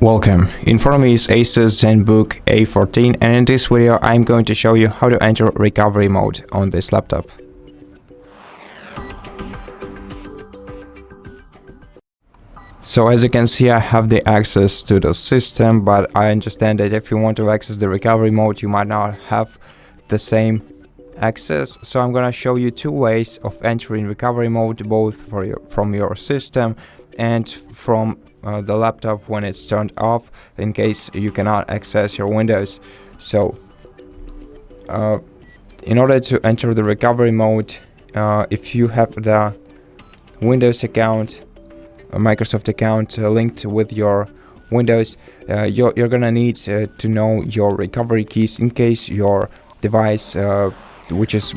Welcome, in front of me is ASUS ZenBook A14, and in this video I'm going to show you how to enter recovery mode on this laptop. So as you can see, I have the access to the system, but I understand that if you want to access the recovery mode you might not have the same access. So I'm gonna show you two ways of entering recovery mode, both from your system and from the laptop when it's turned off, in case you cannot access your Windows. So in order to enter the recovery mode, if you have the Windows account, a Microsoft account linked with your Windows, you're gonna need to know your recovery keys in case your device, which is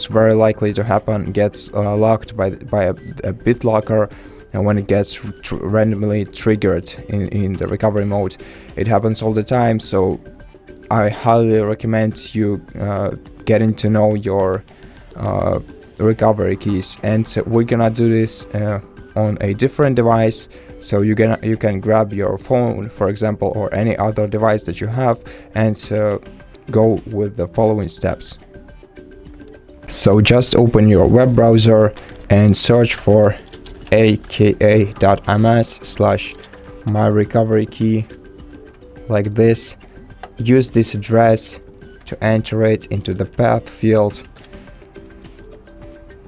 very likely to happen, gets locked by a BitLocker. And when it gets randomly triggered in the recovery mode, it happens all the time. So I highly recommend you getting to know your recovery keys. And we're gonna do this on a different device. So you can grab your phone, for example, or any other device that you have, and go with the following steps. So just open your web browser and search for aka.ms/myrecoverykey like this. Use this address to enter it into the path field.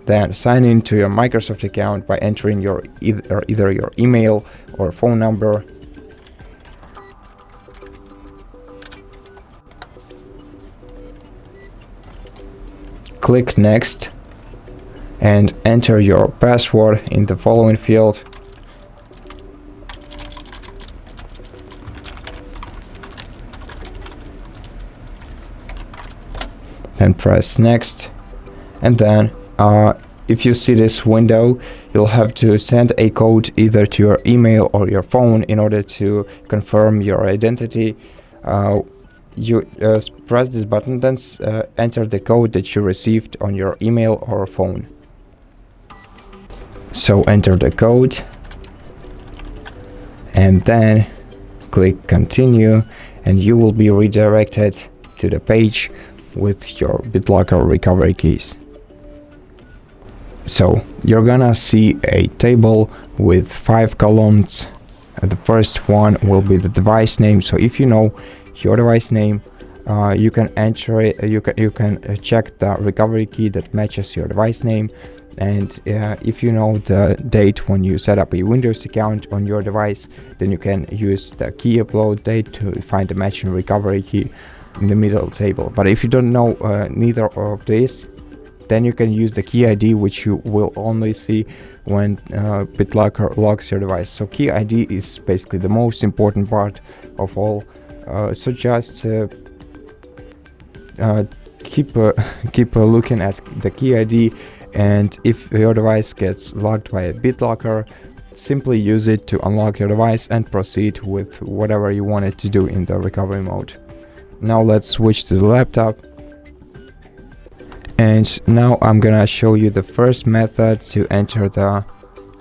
Then sign in to your Microsoft account by entering your either your email or phone number. Click next and enter your password in the following field. Then press next, and then if you see this window, you'll have to send a code either to your email or your phone in order to confirm your identity. You press this button, then enter the code that you received on your email or phone. So enter the code and then click continue, and you will be redirected to the page with your BitLocker recovery keys. So you're gonna see a table with 5 columns. The first one will be the device name. So if you know your device name, you can enter it. You can check the recovery key that matches your device name. And if you know the date when you set up a Windows account on your device, then you can use the key upload date to find the matching recovery key in the middle table. But if you don't know neither of this, then you can use the key ID, which you will only see when BitLocker locks your device. So key ID is basically the most important part of all. So just keep looking at the key ID. And if your device gets locked by a BitLocker, simply use it to unlock your device and proceed with whatever you wanted to do in the recovery mode. Now let's switch to the laptop. And now I'm gonna show you the first method to enter the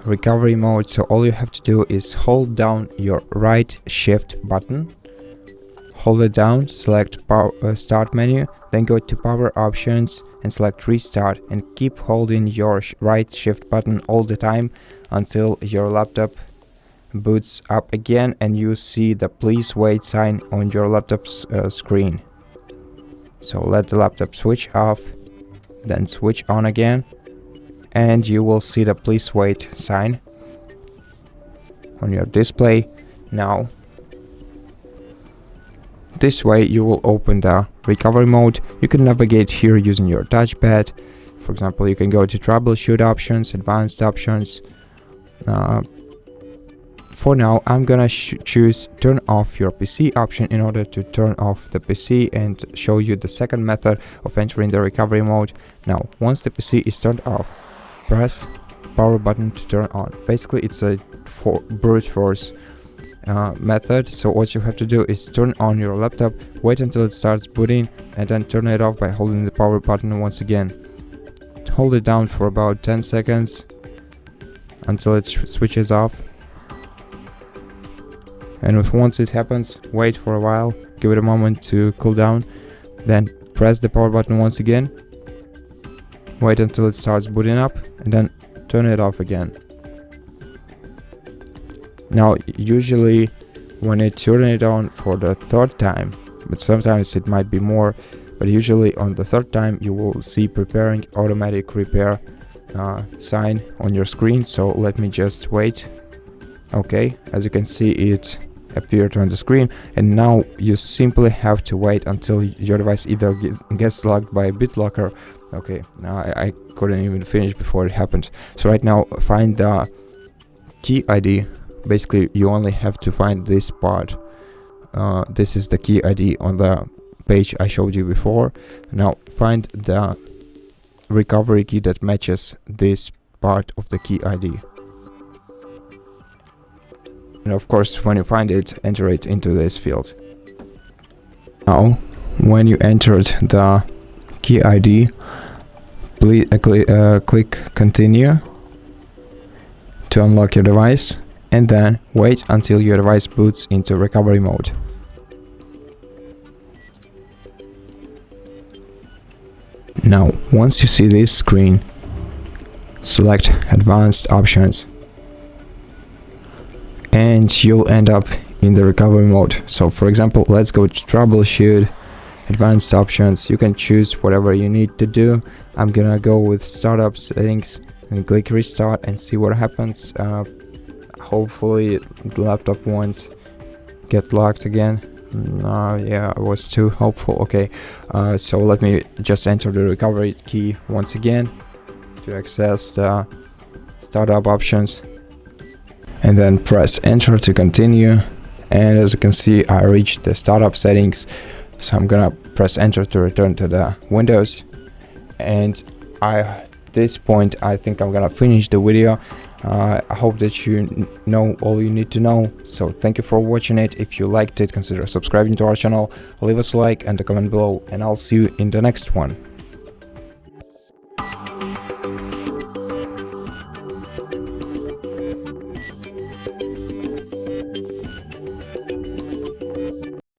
recovery mode. So all you have to do is hold down your right shift button. Hold it down, select start menu, then go to power options and select restart, and keep holding your right shift button all the time until your laptop boots up again and you see the please wait sign on your laptop's screen. So let the laptop switch off, then switch on again, and you will see the please wait sign on your display. Now this way you will open the recovery mode. You can navigate here using your touchpad. For example, you can go to troubleshoot options, advanced options. For now I'm gonna choose turn off your PC option in order to turn off the PC and show you the second method of entering the recovery mode. Now once the PC is turned off, press power button to turn on. Basically it's a brute force method. So what you have to do is turn on your laptop, wait until it starts booting, and then turn it off by holding the power button once again. Hold it down for about 10 seconds until it switches off. And once it happens, wait for a while, give it a moment to cool down, then press the power button once again, wait until it starts booting up, and then turn it off again. Now usually when you turn it on for the third time, but sometimes it might be more, but usually on the third time you will see preparing automatic repair sign on your screen. So let me just wait. Okay, as you can see, it appeared on the screen, and now you simply have to wait until your device either gets locked by BitLocker. Okay, now I couldn't even finish before it happened. So right now, find the key ID. Basically, you only have to find this part. This is the key ID on the page I showed you before. Now find the recovery key that matches this part of the key ID. And of course, when you find it, enter it into this field. Now, when you entered the key ID, please click continue to unlock your device, and then wait until your device boots into recovery mode. Now, once you see this screen, select advanced options, and you'll end up in the recovery mode. So for example, let's go to troubleshoot, advanced options. You can choose whatever you need to do. I'm gonna go with startup settings and click restart and see what happens. Hopefully the laptop won't get locked again. Yeah, I was too hopeful. Okay, so let me just enter the recovery key once again to access the startup options, and then press enter to continue. And as you can see, I reached the startup settings, so I'm gonna press enter to return to the Windows. And at this point, I think I'm gonna finish the video. I hope that you know all you need to know. So thank you for watching it. If you liked it, consider subscribing to our channel, leave us a like and a comment below, and I'll see you in the next one.